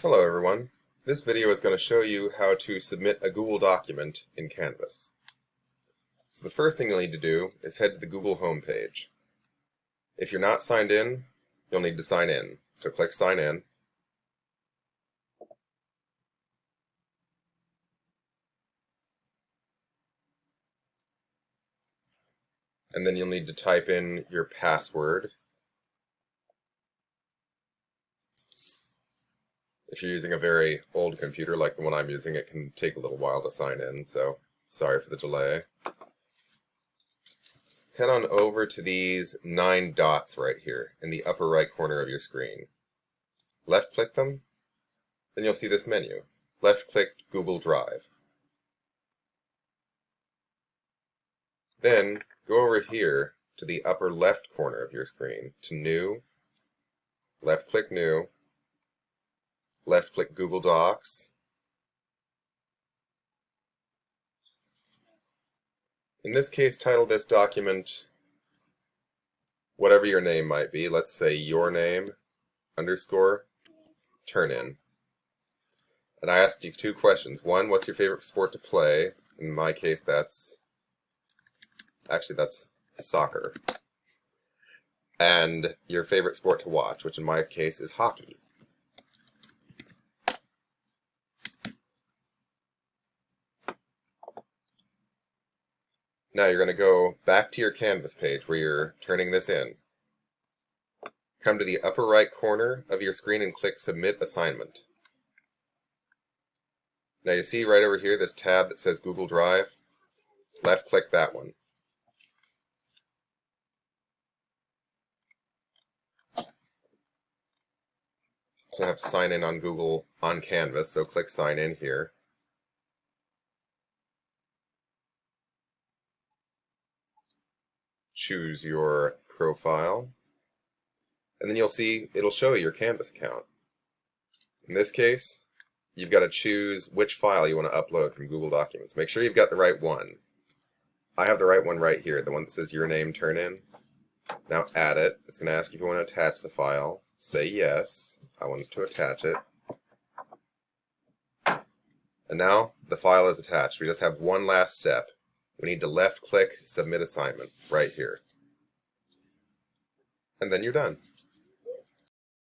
Hello everyone. This video is going to show you how to submit a Google document in Canvas. So the first thing you'll need to do is head to the Google homepage. If you're not signed in, you'll need to sign in. So click Sign In. And then you'll need to type in your password. If you're using a very old computer like the one I'm using, it can take a little while to sign in, so sorry for the delay. Head on over to these 9 dots right here in the upper right corner of your screen. Left click them, then you'll see this menu. Left click Google Drive. Then go over here to the upper left corner of your screen to New, left click New, left click Google Docs, in this case title this document whatever your name might be. Let's say your name underscore turn in. And I asked you 2 questions. One, what's your favorite sport to play? In my case that's soccer. And your favorite sport to watch, which in my case is hockey. Now you're going to go back to your Canvas page where you're turning this in. Come to the upper right corner of your screen and click Submit Assignment. Now you see right over here this tab that says Google Drive. Left click that one. So I have to sign in on Google on Canvas, so click Sign In here. Choose your profile, and then you'll see it'll show you your Canvas account. In this case, you've got to choose which file you want to upload from Google Documents. Make sure you've got the right one. I have the right one right here, the one that says your name turn in. Now add it. It's going to ask you if you want to attach the file. Say yes, I want to attach it. And now the file is attached. We just have one last step. We need to left click Submit Assignment right here. And then you're done.